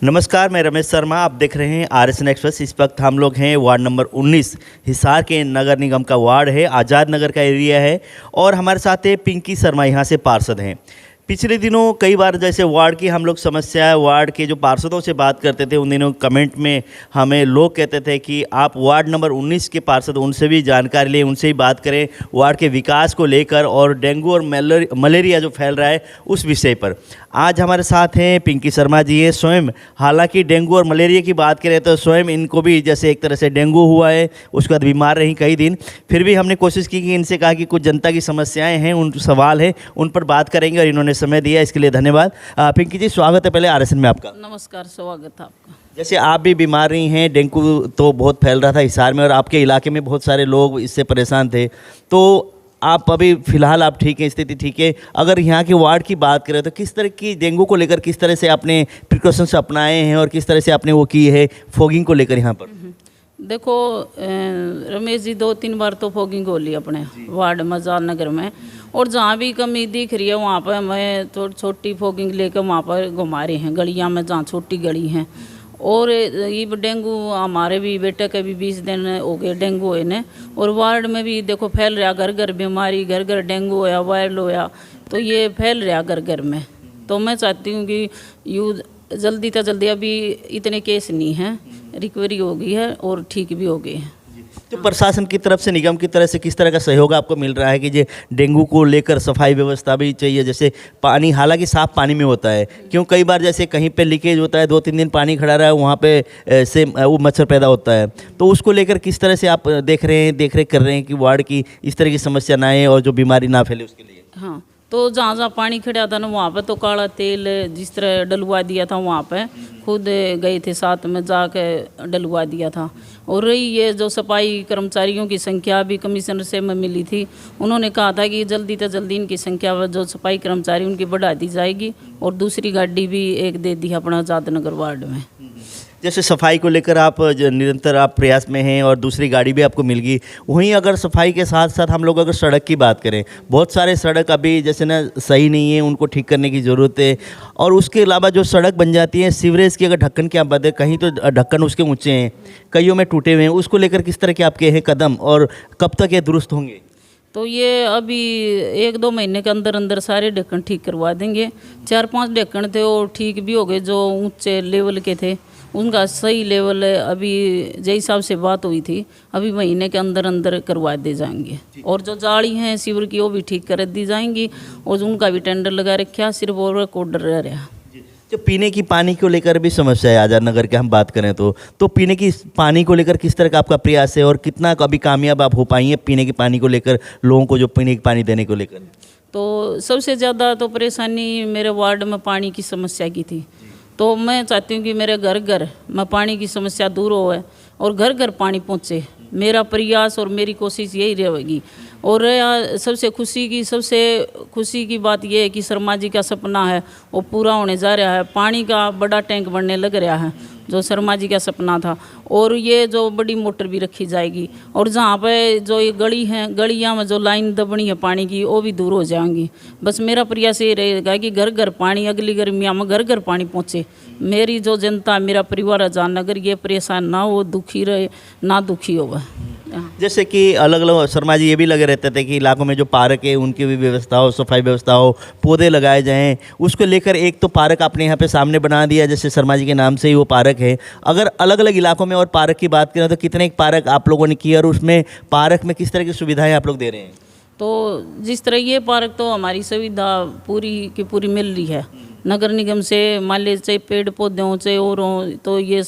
नमस्कार, मैं रमेश शर्मा। आप देख रहे हैं RSN एक्सप्रेस। इस वक्त हम लोग हैं वार्ड नंबर 19 हिसार के नगर निगम का वार्ड है, आज़ाद नगर का एरिया है और हमारे साथ है पिंकी शर्मा, यहाँ से पार्षद हैं। पिछले दिनों कई बार जैसे वार्ड की हम लोग समस्या है, वार्ड के जो पार्षदों से बात करते थे, उन दिनों कमेंट में हमें लोग कहते थे कि आप वार्ड नंबर 19 के पार्षद, उनसे भी जानकारी लें, उनसे ही बात करें वार्ड के विकास को लेकर और डेंगू और मलेरिया जो फैल रहा है उस विषय पर। आज हमारे साथ हैं पिंकी शर्मा जी हैं। स्वयं हालांकि डेंगू और मलेरिया की बात करें तो स्वयं इनको भी जैसे एक तरह से डेंगू हुआ है, उसके बाद बीमार रहीं कई दिन, फिर भी हमने कोशिश की कि इनसे कहा कि कुछ जनता की समस्याएं हैं, उन सवाल है, उन पर बात करेंगे और इन्होंने समय दिया, इसके लिए धन्यवाद। पिंकी जी, स्वागत है पहले RSN में आपका। नमस्कार, स्वागत है आपका। जैसे आप भी बीमार रही हैं, डेंगू तो बहुत फैल रहा था हिसार में और आपके इलाके में बहुत सारे लोग इससे परेशान थे, तो आप अभी फ़िलहाल आप ठीक हैं, स्थिति ठीक है। अगर यहाँ के वार्ड की बात करें तो किस तरह की डेंगू को लेकर किस तरह से आपने प्रिकॉशंस अपनाए हैं और किस तरह से आपने वो की है फॉगिंग को लेकर यहाँ पर? देखो रमेश जी, 2-3 बार तो फॉगिंग हो ली अपने वार्ड में, आज़ाद नगर में, और जहाँ भी कमी दिख रही है वहाँ पर मैं तो छोटी फॉगिंग लेकर वहाँ पर घुमा रहे हैं गलियाँ में, जहाँ छोटी गली हैं। और ये डेंगू हमारे भी बेटे के भी 20 दिन हो गए डेंगू है ने, और वार्ड में भी देखो फैल रहा, घर घर बीमारी, घर घर डेंगू होया, वायरल होया, तो ये फैल रहा घर घर में। तो मैं चाहती हूँ कि यू जल्दी से जल्दी, अभी इतने केस नहीं हैं, रिकवरी हो गई है और ठीक भी हो गए हैं। तो प्रशासन की तरफ से, निगम की तरफ से किस तरह का सहयोग आपको मिल रहा है कि ये डेंगू को लेकर सफाई व्यवस्था भी चाहिए? जैसे पानी हालांकि साफ़ पानी में होता है, क्यों कई बार जैसे कहीं पे लीकेज होता है, 2-3 दिन पानी खड़ा रहा है, वहाँ पे से वो मच्छर पैदा होता है, तो उसको लेकर किस तरह से आप देख रेख कर रहे हैं कि वार्ड की इस तरह की समस्या ना आए और जो बीमारी ना फैले उसके लिए? हाँ, तो जहाँ जहाँ पानी खड़ा था ना वहाँ पे तो काला तेल जिस तरह डलवा दिया था, वहाँ पे खुद गए थे साथ में जाके डलवा दिया था। और रही ये जो सफाई कर्मचारियों की संख्या भी कमिश्नर से मैं मिली थी, उन्होंने कहा था कि जल्दी से जल्दी इनकी संख्या जो सफाई कर्मचारी उनकी बढ़ा दी जाएगी, और दूसरी गाड़ी भी एक दे दी अपना आज़ाद नगर वार्ड में। जैसे सफाई को लेकर आप निरंतर आप प्रयास में हैं और दूसरी गाड़ी भी आपको मिल गई, वहीं अगर सफाई के साथ साथ हम लोग अगर सड़क की बात करें, बहुत सारे सड़क अभी जैसे ना सही नहीं है, उनको ठीक करने की ज़रूरत है। और उसके अलावा जो सड़क बन जाती है, सीवरेज की अगर ढक्कन की आप बात करें, कहीं तो ढक्कन उसके ऊँचे हैं, कईयों में टूटे हुए हैं, उसको लेकर किस तरह के आपके हैं कदम और कब तक ये दुरुस्त होंगे? तो ये अभी 1-2 महीने के अंदर अंदर सारे ढक्कन ठीक करवा देंगे। 4-5 ढक्कन थे और ठीक भी हो गए, जो ऊंचे लेवल के थे उनका सही लेवल अभी जय हिसाब से बात हुई थी, अभी महीने के अंदर अंदर करवा दे जाएंगे। और जो जाली हैं सीवर की वो भी ठीक कर दी जाएंगी, और उनका भी टेंडर लगा रखा, सिर्फ और कोडर रह रहा। जो पीने की पानी को लेकर भी समस्या है आज़ाद नगर के हम बात करें तो पीने की पानी को लेकर किस तरह का आपका प्रयास है और कितना कभी कामयाब आप हो पाई हैं पीने की पानी को लेकर, लोगों को जो पीने की पानी देने को लेकर? तो सबसे ज़्यादा तो परेशानी मेरे वार्ड में पानी की समस्या की थी, तो मैं चाहती हूँ कि मेरे घर घर में पानी की समस्या दूर हो और घर घर पानी पहुँचे। मेरा प्रयास और मेरी कोशिश यही रहेगी। और सबसे खुशी की बात यह है कि शर्मा जी का सपना है वो पूरा होने जा रहा है। पानी का बड़ा टैंक बनने लग रहा है, जो शर्मा जी का सपना था, और ये जो बड़ी मोटर भी रखी जाएगी, और जहाँ पे जो ये गली हैं, गलियाँ में जो लाइन दबनी है पानी की, वो भी दूर हो जाएंगी। बस मेरा प्रयास ये रहेगा कि घर घर पानी, अगली गर्मियाँ में घर घर पानी पहुँचे। मेरी जो जनता, मेरा परिवार आज़ाद नगर ये परेशान ना हो, दुखी रहे ना दुखी हो। जैसे कि अलग अलग शर्मा जी ये भी लगे रहते थे कि इलाकों में जो पार्क है उनकी भी व्यवस्था हो, सफाई व्यवस्था हो, पौधे लगाए जाएं, उसको लेकर एक तो पार्क आपने यहाँ पे सामने बना दिया, जैसे शर्मा जी के नाम से ही वो पार्क है। अगर अलग अलग इलाकों में और पार्क की बात करें तो कितने पार्क आप लोगों ने किए और उसमें पार्क में किस तरह की सुविधाएँ आप लोग दे रहे हैं? तो जिस तरह ये पार्क तो हमारी सुविधा पूरी की पूरी मिल रही है नगर निगम से, मान लीजिए चाहे पेड़ पौधे हों चाहे और हों, तो ये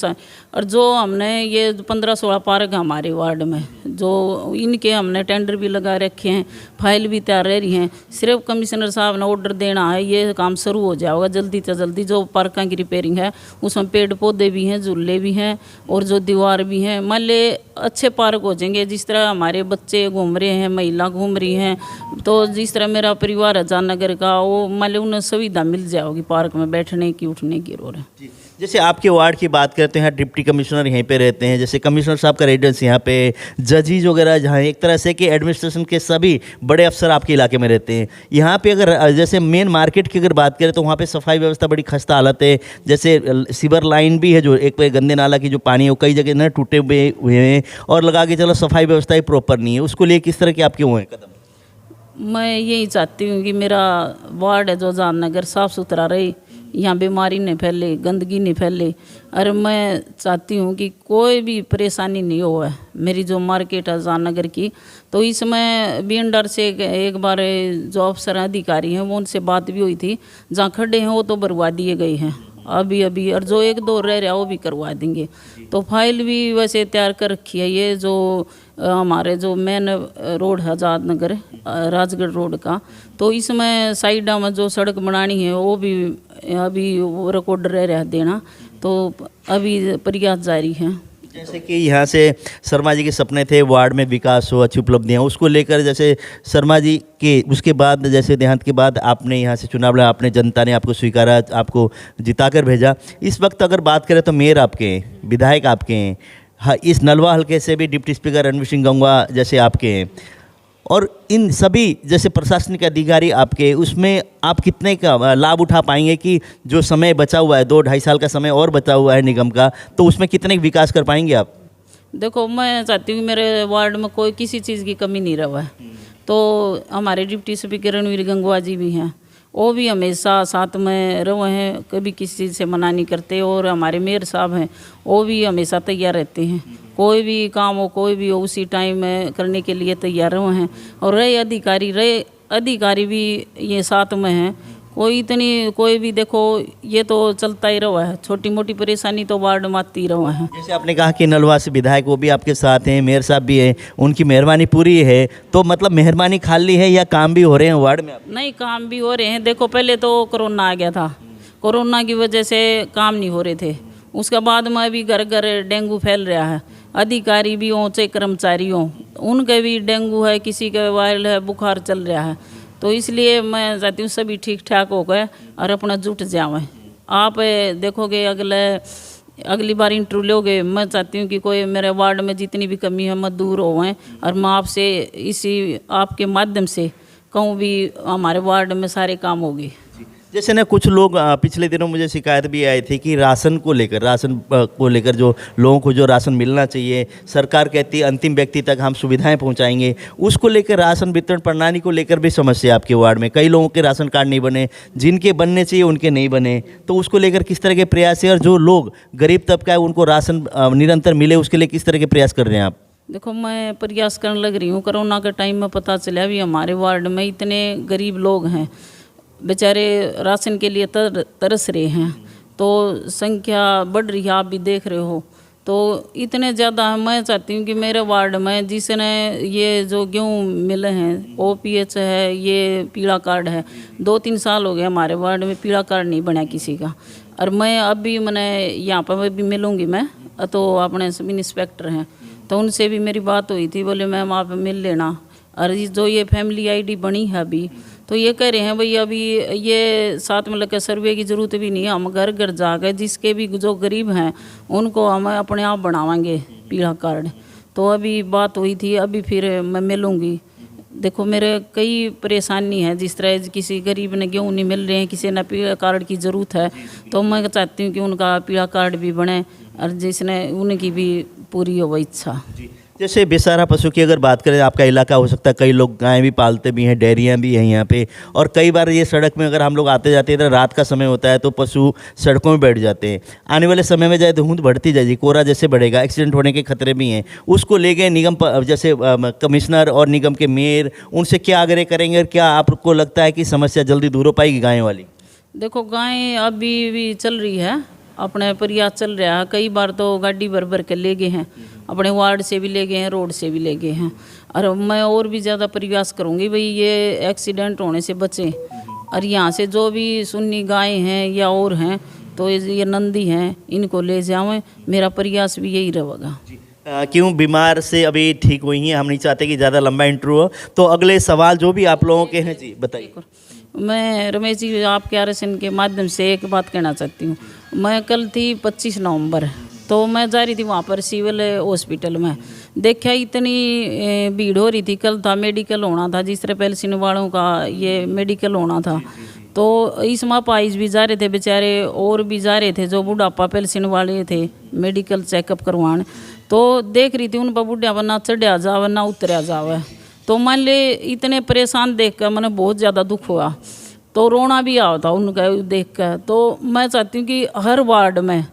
और जो हमने ये 15-16 पार्क हमारे वार्ड में, जो इनके हमने टेंडर भी लगा रखे हैं, फाइल भी तैयार रह रही हैं। सिर्फ कमिश्नर साहब ने ऑर्डर देना है, ये काम शुरू हो जाएगा जल्दी से जल्दी। जो पार्कों की रिपेयरिंग है उसमें पेड़ पौधे भी हैं, झूले भी हैं, और जो दीवार भी हैं, मान ली अच्छे पार्क हो जाएंगे। जिस तरह हमारे बच्चे घूम रहे हैं, महिला घूम रही हैं, तो जिस तरह मेरा परिवार आज़ाद नगर का, वो मान ली उन्हें सुविधा मिल जाएगी पार्क में बैठने की उठने की रोड है। जी, जैसे आपके वार्ड की बात करते हैं, डिप्टी कमिश्नर यहीं पे रहते हैं, जैसे कमिश्नर साहब का रेजिडेंस यहाँ पे, जजेज वगैरह जहाँ, एक तरह से कि एडमिनिस्ट्रेशन के सभी बड़े अफसर आपके इलाके में रहते हैं। यहाँ पे अगर जैसे मेन मार्केट की अगर बात करें तो वहाँ पे सफाई व्यवस्था बड़ी खस्ता हालत है। जैसे सीवर लाइन भी है, जो एक पे गंदे नाला की जो पानी है वो कई जगह ना टूटे हुए हैं, और लगा के चलो सफाई व्यवस्था ही प्रॉपर नहीं है। उसको लिए किस तरह के आपके हुए हैं कदम? मैं यही चाहती हूँ कि मेरा वार्ड है जो जाननगर साफ़ सुथरा रहे, यहाँ बीमारी नहीं फैले, गंदगी नहीं फैले। और मैं चाहती हूँ कि कोई भी परेशानी नहीं हो है। मेरी जो मार्केट है जाननगर की, तो इसमें बीएनडर से एक बार जो अफसर अधिकारी हैं वो उनसे बात भी हुई थी। जहाँ खड्डे हैं वो तो भरवा दिए गए हैं अभी, और जो एक दो रह रहा वो भी करवा देंगे। तो फाइल भी वैसे तैयार कर रखी है। ये जो हमारे जो मेन रोड है आज़ाद नगर राजगढ़ रोड का, तो इसमें साइडा में जो सड़क बनानी है वो भी अभी वो रिकॉर्ड रह रहा देना, तो अभी प्रयास जारी है। जैसे कि यहाँ से शर्मा जी के सपने थे वार्ड में विकास हो, अच्छी उपलब्धियाँ, उसको लेकर जैसे शर्मा जी के उसके बाद जैसे देहांत के बाद आपने यहाँ से चुनाव लड़ा, आपने जनता ने आपको स्वीकारा, आपको जिताकर भेजा। इस वक्त अगर बात करें तो मेयर आपके हैं, विधायक आपके हैं, हाँ, इस नलवा हल्के से भी डिप्टी स्पीकर रणवीर सिंह गंगवा जैसे आपके हैं, और इन सभी जैसे प्रशासनिक अधिकारी आपके, उसमें आप कितने का लाभ उठा पाएंगे कि जो समय बचा हुआ है, 2-2.5 साल का समय और बचा हुआ है निगम का, तो उसमें कितने विकास कर पाएंगे आप? देखो, मैं चाहती हूँ मेरे वार्ड में कोई किसी चीज़ की कमी नहीं रहा है। तो हमारे डिप्टी स्पीकर रणवीर गंगवा जी भी हैं, वो भी हमेशा साथ में रहे हैं, कभी किसी चीज़ से मना नहीं करते। और हमारे मेयर साहब हैं, वो भी हमेशा तैयार रहते हैं, कोई भी काम हो कोई भी हो उसी टाइम में करने के लिए तैयार रहे हैं। और रहे अधिकारी भी ये साथ में हैं। कोई भी देखो, ये तो चलता ही रहा है, छोटी मोटी परेशानी तो वार्ड में आती ही रहा है। जैसे आपने कहा कि नलवा से विधायक वो भी आपके साथ हैं, मेयर साहब भी हैं, उनकी मेहरबानी पूरी है, तो मतलब मेहरबानी खाली है या काम भी हो रहे हैं वार्ड में? नहीं, काम भी हो रहे हैं। देखो, पहले तो कोरोना आ गया था, कोरोना की वजह से काम नहीं हो रहे थे। उसके बाद में अभी घर घर डेंगू फैल रहा है। अधिकारी भी हों चाहे कर्मचारी हों, उनके भी डेंगू है, किसी का वायरल है, बुखार चल रहा है। तो इसलिए मैं चाहती हूँ सभी ठीक ठाक हो गए और अपना जुट जाएं। आप देखोगे अगली बार इंटरव्यू लोगे, मैं चाहती हूँ कि कोई मेरे वार्ड में जितनी भी कमी है मत दूर होएं। और मैं आपसे इसी आपके माध्यम से कहूँ भी हमारे वार्ड में सारे काम होंगे। जैसे ना कुछ लोग पिछले दिनों मुझे शिकायत भी आई थी कि राशन को लेकर जो लोगों को जो राशन मिलना चाहिए, सरकार कहती है अंतिम व्यक्ति तक हम सुविधाएं पहुंचाएंगे, उसको लेकर राशन वितरण प्रणाली को लेकर भी समस्या आपके वार्ड में। कई लोगों के राशन कार्ड नहीं बने, जिनके बनने चाहिए उनके नहीं बने, तो उसको लेकर किस तरह के प्रयास है? और जो लोग गरीब तबका है उनको राशन निरंतर मिले, उसके लिए किस तरह के प्रयास कर रहे हैं आप? देखो, मैं प्रयास करने लग रही हूँ। कोरोना के टाइम में पता चला भी हमारे वार्ड में इतने गरीब लोग हैं, बेचारे राशन के लिए तरस रहे हैं, तो संख्या बढ़ रही है, आप भी देख रहे हो। तो इतने ज़्यादा मैं चाहती हूँ कि मेरे वार्ड में जिसने ये जो गेहूँ मिले हैं, OPH है, ये पीला कार्ड है, 2-3 साल हो गए हमारे वार्ड में पीला कार्ड नहीं बना किसी का। और मैं अभी मैंने यहाँ पर भी मिलूँगी, मैं तो अपने सब इंस्पेक्टर हैं, तो उनसे भी मेरी बात हुई थी, बोले मैम आप मिल लेना। और जो ये फैमिली ID बनी है अभी, तो ये कह रहे हैं भाई अभी ये साथ में लगे सर्वे की ज़रूरत भी नहीं है, हम घर घर जाकर जिसके भी जो गरीब हैं उनको हम अपने आप बनावाएंगे पीला कार्ड। तो अभी बात हुई थी, अभी फिर मैं मिलूँगी। देखो, मेरे कई परेशानी है, जिस तरह किसी गरीब ने गेहूँ नहीं मिल रहे हैं, किसी ने पीला कार्ड की ज़रूरत है, तो मैं चाहती हूँ कि उनका पीला कार्ड भी बने और जिसने उनकी भी पूरी हो इच्छा। जैसे बेसहारा पशु की अगर बात करें, आपका इलाका हो सकता है कई लोग गायें भी पालते भी हैं, डेयरियाँ भी हैं यहाँ पे, और कई बार ये सड़क में अगर हम लोग आते जाते हैं, रात का समय होता है तो पशु सड़कों में बैठ जाते हैं। आने वाले समय में जाए तो धुंध बढ़ती जाएगी, कोहरा जैसे बढ़ेगा, एक्सीडेंट होने के खतरे भी हैं। उसको ले गए निगम जैसे कमिश्नर और निगम के मेयर, उनसे क्या आग्रह करेंगे और क्या आपको लगता है कि समस्या जल्दी दूर हो पाएगी गायों वाली? देखो, गाय अभी भी चल रही है, अपने प्रयास चल रहा है। कई बार तो गाड़ी भर भर के ले गए हैं, अपने वार्ड से भी ले गए हैं, रोड से भी ले गए हैं। और मैं और भी ज़्यादा प्रयास करूँगी भाई ये एक्सीडेंट होने से बचें। और यहाँ से जो भी सुन्नी गाय हैं या और हैं, तो ये नंदी हैं, इनको ले जाएं। मेरा प्रयास भी यही रहेगा। क्यों बीमार से अभी ठीक हुई हैं, हम नहीं चाहते कि ज़्यादा लंबा इंटरव्यू हो, तो अगले सवाल जो भी आप लोगों के हैं जी बताइए। मैं रमेश जी आपके RSN के माध्यम से एक बात कहना चाहती हूँ। मैं कल थी 25 नवंबर, तो मैं जा रही थी वहाँ पर सिविल हॉस्पिटल में, देखा इतनी भीड़ हो रही थी। कल था मेडिकल होना था, जिस तरह पेंशन वालों का ये मेडिकल होना था, तो इस माँ पाइस भी जा रहे थे बेचारे, और भी जा रहे थे जो बुढ़ापा पेंशन वाले थे मेडिकल चेकअप करवाने। तो देख रही थी उन पर बुढ़ापा ना चढ़िया जावे ना उतरिया जावे, तो मान ले इतने परेशान देख कर मैंने बहुत ज़्यादा दुख हुआ, तो रोना भी आ था उनका देख कर। तो मैं चाहती हूँ कि हर वार्ड में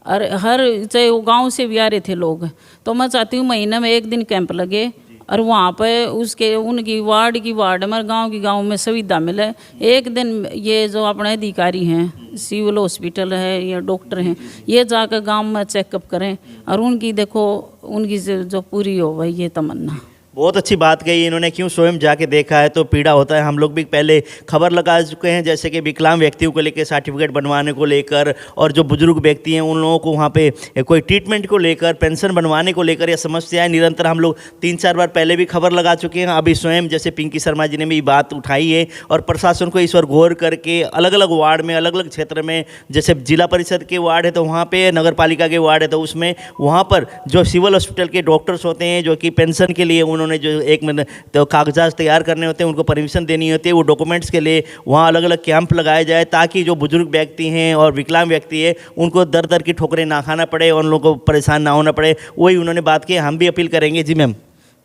और हर चाहे वो गांव से भी आ रहे थे लोग, तो मैं चाहती हूँ महीने में एक दिन कैंप लगे और वहाँ पे उसके उनकी वार्ड में गांव में सुविधा मिले। एक दिन ये जो अपने अधिकारी हैं, सिविल हॉस्पिटल है या डॉक्टर हैं, ये जाकर गांव में चेकअप करें और उनकी देखो उनकी जो पूरी हो भाई ये तमन्ना। बहुत अच्छी बात कही इन्होंने, क्यों स्वयं जाके देखा है तो पीड़ा होता है। हम लोग भी पहले खबर लगा चुके हैं, जैसे कि विकलांग व्यक्तियों को लेकर सर्टिफिकेट बनवाने को लेकर, और जो बुजुर्ग व्यक्ति हैं उन लोगों को वहाँ पे कोई ट्रीटमेंट को लेकर, पेंशन बनवाने को लेकर, यह समस्याएं निरंतर हम लोग 3-4 बार पहले भी खबर लगा चुके हैं। अभी स्वयं जैसे पिंकी शर्मा जी ने भी बात उठाई है, और प्रशासन को इस पर गौर करके अलग अलग वार्ड में, अलग अलग क्षेत्र में, जैसे जिला परिषद के वार्ड है तो वहाँ पर, नगर पालिका के वार्ड है तो उसमें, वहाँ पर जो सिविल हॉस्पिटल के डॉक्टर्स होते हैं जो कि पेंशन के लिए उन्होंने जो एक महीने तो कागजात तैयार करने होते हैं, उनको परमिशन देनी होती है, वो डॉक्यूमेंट्स के लिए वहाँ अलग अलग कैंप लगाए जाए, ताकि जो बुजुर्ग व्यक्ति हैं और विकलांग व्यक्ति है उनको दर दर की ठोकरें ना खाना पड़े और उन लोगों को परेशान ना होना पड़े। वही उन्होंने बात की, हम भी अपील करेंगे। जी मैम।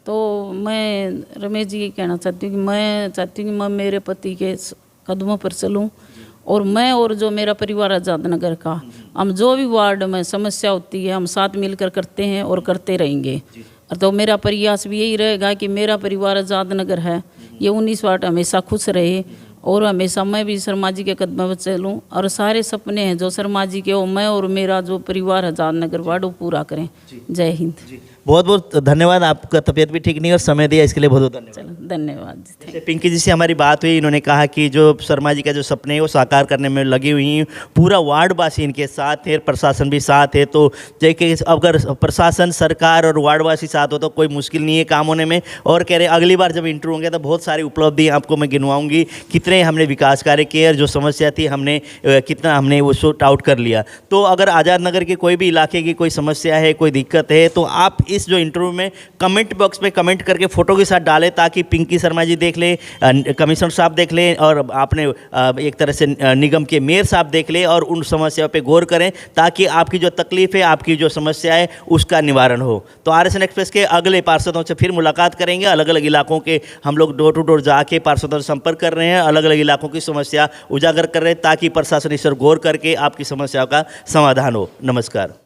तो मैं रमेश जी कहना चाहती हूँ कि मैं चाहती हूँ कि मैं मेरे पति के कदमों पर चलूँ, और मैं और जो मेरा परिवार आज़ाद नगर का, हम जो भी वार्ड में समस्या होती है हम साथ मिलकर करते हैं और करते रहेंगे। तो मेरा प्रयास भी यही रहेगा कि मेरा परिवार आज़ाद नगर है, ये 19 वार्ड हमेशा खुश रहे, और हमेशा मैं भी शर्मा जी के कदमों पर चलूँ, और सारे सपने हैं जो शर्मा जी के, वो मैं और मेरा जो परिवार आज़ाद नगर वार्ड वो पूरा करें। जय हिंद। बहुत बहुत धन्यवाद, आपका तबीयत भी ठीक नहीं और समय दिया इसके लिए बहुत बहुत धन्यवाद। चलो धन्यवाद। जैसे पिंकी जी से हमारी बात हुई, इन्होंने कहा कि जो शर्मा जी का जो सपने हैं वो साकार करने में लगी हुई हैं, पूरा वार्डवासी इनके साथ है, प्रशासन भी साथ है। तो जैसे अगर प्रशासन, सरकार और वार्डवासी साथ हो तो कोई मुश्किल नहीं है काम होने में। और कह रहे अगली बार जब इंटरव्यू होंगे तो बहुत सारी उपलब्धि आपको मैं गिनवाऊंगी, कितने हमने विकास कार्य किए और जो समस्या थी हमने कितना हमने वो सॉर्ट आउट कर लिया। तो अगर आज़ाद नगर के कोई भी इलाके की कोई समस्या है, कोई दिक्कत है, तो आप इस जो इंटरव्यू में कमेंट बॉक्स में कमेंट करके फ़ोटो के साथ डालें, ताकि पिंकी शर्मा जी देख लें, कमिश्नर साहब देख लें, और आपने एक तरह से निगम के मेयर साहब देख लें, और उन समस्याओं पे गौर करें, ताकि आपकी जो तकलीफ़ है, आपकी जो समस्या है, उसका निवारण हो। तो RSN एक्सप्रेस के अगले पार्षदों से फिर मुलाकात करेंगे। अलग अलग इलाकों के हम लोग डोर टू डोर जाके पार्षदों से संपर्क कर रहे हैं, अलग अलग इलाकों की समस्या उजागर कर रहे हैं, ताकि प्रशासन इस पर गौर करके आपकी समस्याओं का समाधान हो। नमस्कार।